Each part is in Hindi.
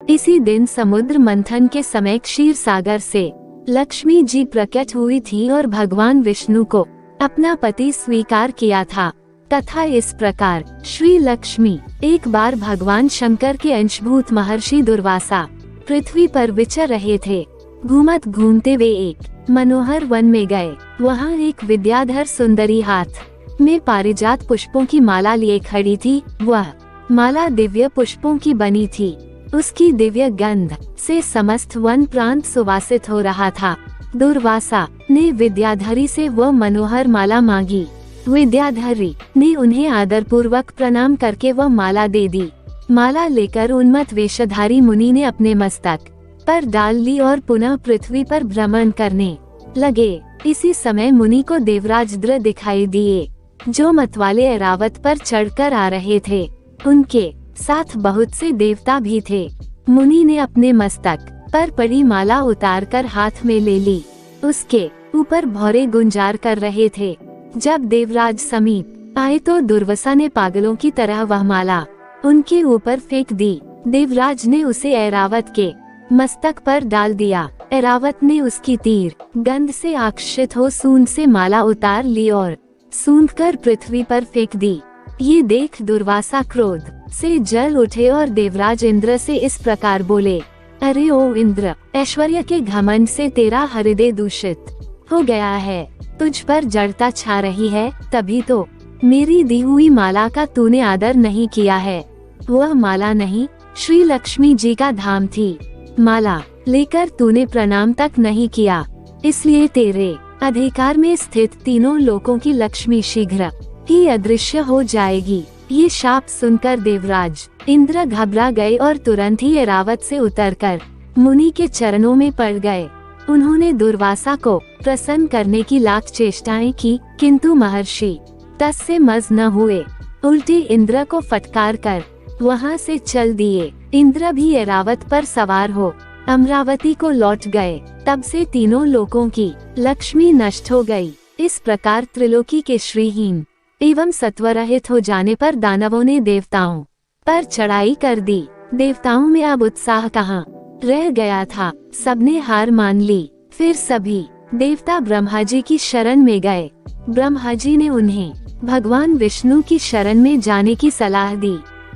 इसी दिन समुद्र मंथन के समय क्षीर सागर से लक्ष्मी जी प्रकट हुई थी और भगवान विष्णु को अपना पति स्वीकार किया था। तथा इस प्रकार श्री लक्ष्मी एक बार भगवान शंकर के अंशभूत महर्षि दुर्वासा पृथ्वी पर विचर रहे थे। घूमत घूमते वे एक मनोहर वन में गए। वहाँ एक विद्याधर सुंदरी हाथ में पारिजात पुष्पों की माला लिए खड़ी थी। वह माला दिव्य पुष्पों की बनी थी। उसकी दिव्य गंध से समस्त वन प्रांत सुवासित हो रहा था। दुर्वासा ने विद्याधरी से वह मनोहर माला मांगी। विद्याधरी ने उन्हें आदर पूर्वक प्रणाम करके वह माला दे दी। माला लेकर उन्मत्त वेशधारी मुनि ने अपने मस्तक पर डाल ली और पुनः पृथ्वी पर भ्रमण करने लगे। इसी समय मुनि को देवराज इंद्र दिखाई दिए, जो मतवाले ऐरावत पर चढ़कर आ रहे थे। उनके साथ बहुत से देवता भी थे। मुनि ने अपने मस्तक पर पड़ी माला उतारकर हाथ में ले ली। उसके ऊपर भौरे गुंजार कर रहे थे। जब देवराज समीप आए तो दुर्वासा ने पागलों की तरह वह माला उनके ऊपर फेंक दी। देवराज ने उसे ऐरावत के मस्तक पर डाल दिया। ऐरावत ने उसकी तीर गंध से आकर्षित हो सूंड से माला उतार ली और सूंघ कर पृथ्वी पर फेंक दी। ये देख दुर्वासा क्रोध से जल उठे और देवराज इंद्र से इस प्रकार बोले, अरे ओ इंद्र, ऐश्वर्य के घमंड से तेरा हृदय दूषित हो गया है। तुझ पर जड़ता छा रही है, तभी तो मेरी दी हुई माला का तूने आदर नहीं किया है। वह माला नहीं, श्री लक्ष्मी जी का धाम थी। माला लेकर तूने प्रणाम तक नहीं किया, इसलिए तेरे अधिकार में स्थित तीनों लोकों की लक्ष्मी शीघ्र ही अदृश्य हो जाएगी। ये शाप सुनकर देवराज इंद्र घबरा गए और तुरंत ही ऐरावत से उतरकर मुनि के चरणों में पड़ गए। उन्होंने दुर्वासा को प्रसन्न करने की लाख चेष्टाएं की, किंतु महर्षि तस से मज न हुए। उल्टे इंद्र को फटकार कर वहाँ से चल दिए। इंद्र भी ऐरावत पर सवार हो अमरावती को लौट गए। तब से तीनों लोकों की लक्ष्मी नष्ट हो गई। इस प्रकार त्रिलोकी के श्रीहीन एवं सत्वरहित हो जाने पर दानवों ने देवताओं पर चढ़ाई कर दी। देवताओं में अब उत्साह कहाँ रह गया था। सबने हार मान ली। फिर सभी देवता ब्रह्मा जी की शरण में गए। ब्रह्मा जी ने उन्हें भगवान विष्णु की शरण में जाने की सलाह दी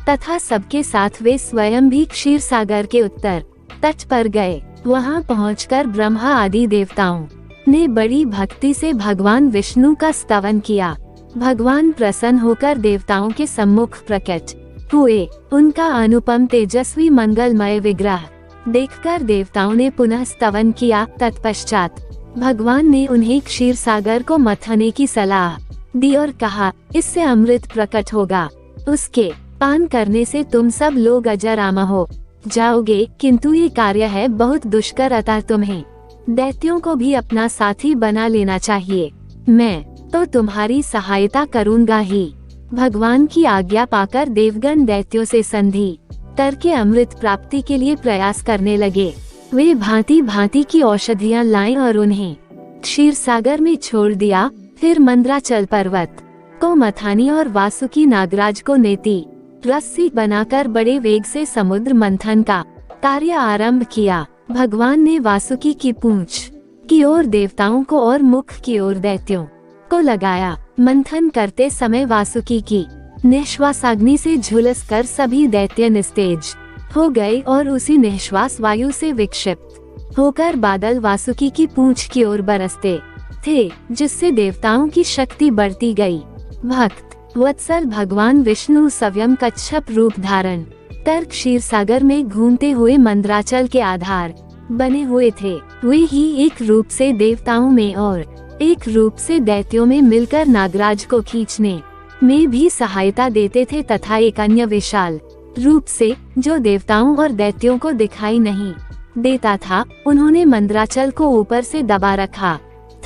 तथा सबके साथ वे स्वयं भी क्षीर सागर के उत्तर तट पर गए। वहां पहुंचकर ब्रह्मा आदि देवताओं ने बड़ी भक्ति से भगवान विष्णु का स्तवन किया। भगवान प्रसन्न होकर देवताओं के सम्मुख प्रकट हुए। उनका अनुपम तेजस्वी मंगलमय विग्रह देखकर देवताओं ने पुनः स्तवन किया। तत्पश्चात भगवान ने उन्हें क्षीर सागर को मथने की सलाह दी और कहा, इससे अमृत प्रकट होगा। उसके पान करने से तुम सब लोग अजर अमर हो जाओगे, किंतु ये कार्य है बहुत दुष्कर, अतः तुम्हें दैत्यों को भी अपना साथी बना लेना चाहिए। मैं तो तुम्हारी सहायता करूँगा ही। भगवान की आज्ञा पाकर देवगण दैत्यों से संधि करके अमृत प्राप्ति के लिए प्रयास करने लगे। वे भांति भांति की औषधियाँ लाए और उन्हें क्षीर सागर में छोड़ दिया। फिर मंद्राचल पर्वत को मथानी और वासुकी नागराज को नेति रस्सी बनाकर बड़े वेग से समुद्र मंथन का कार्य आरंभ किया। भगवान ने वासुकी की पूंछ की ओर देवताओं को और मुख की ओर दैत्यों को लगाया। मंथन करते समय वासुकी की निश्वासाग्नि से झुलस कर सभी दैत्य निस्तेज हो गए और उसी निश्वास वायु से विक्षिप्त होकर बादल वासुकी की पूंछ की ओर बरसते थे, जिससे देवताओं की शक्ति बढ़ती गई। भक्त वत्सल भगवान विष्णु स्वयं कच्छप रूप धारण कर क्षीर सागर में घूमते हुए मंद्राचल के आधार बने हुए थे। वे ही एक रूप से देवताओं में और एक रूप से दैत्यों में मिलकर नागराज को खींचने में भी सहायता देते थे तथा एक अन्य विशाल रूप से जो देवताओं और दैत्यों को दिखाई नहीं देता था, उन्होंने मंद्राचल को ऊपर से दबा रखा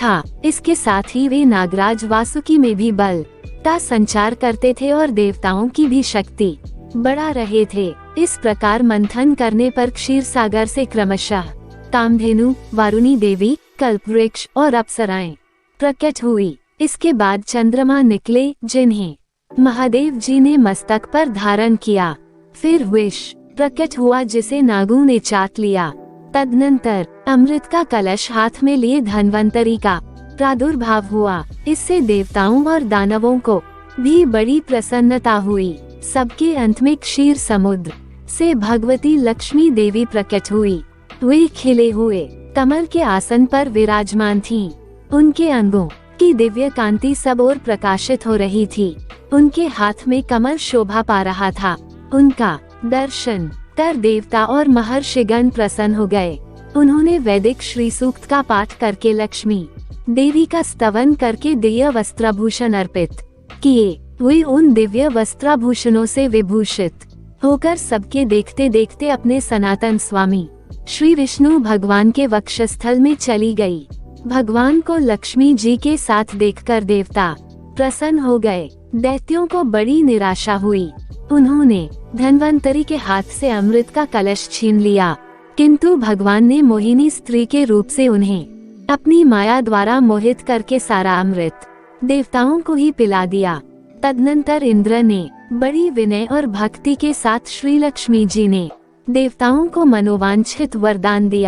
था। इसके साथ ही वे नागराज वासुकी में भी बल का संचार करते थे और देवताओं की भी शक्ति बढ़ा रहे थे। इस प्रकार मंथन करने पर क्षीर सागर से क्रमशः कामधेनु, वारुणी देवी, कल्पवृक्ष और अप्सराएं प्रकट हुई। इसके बाद चंद्रमा निकले, जिन्हें महादेव जी ने मस्तक पर धारण किया। फिर विष प्रकट हुआ जिसे नागों ने चाट लिया। तदनंतर अमृत का कलश हाथ में लिए धन्वंतरी का प्रादुर्भाव हुआ। इससे देवताओं और दानवों को भी बड़ी प्रसन्नता हुई। सबके अंत में क्षीर समुद्र से भगवती लक्ष्मी देवी प्रकट हुई। वे खिले हुए कमल के आसन पर विराजमान थीं। उनके अंगों की दिव्य कांति सब ओर प्रकाशित हो रही थी। उनके हाथ में कमल शोभा पा रहा था। उनका दर्शन कर देवता और महर्षिगण प्रसन्न हो गए। उन्होंने वैदिक श्री सूक्त का पाठ करके लक्ष्मी देवी का स्तवन करके दिव्य वस्त्राभूषण अर्पित किए। वे उन दिव्य वस्त्राभूषणों से विभूषित होकर सबके देखते देखते अपने सनातन स्वामी श्री विष्णु भगवान के वक्षस्थल में चली गई। भगवान को लक्ष्मी जी के साथ देखकर देवता प्रसन्न हो गए। दैत्यों को बड़ी निराशा हुई। उन्होंने धन्वंतरी के हाथ से अमृत का कलश छीन लिया, किंतु भगवान ने मोहिनी स्त्री के रूप से उन्हें अपनी माया द्वारा मोहित करके सारा अमृत देवताओं को ही पिला दिया। तदनंतर इंद्र ने बड़ी विनय और भक्ति के साथ श्री लक्ष्मी जी ने देवताओं को मनोवांछित वरदान दिया।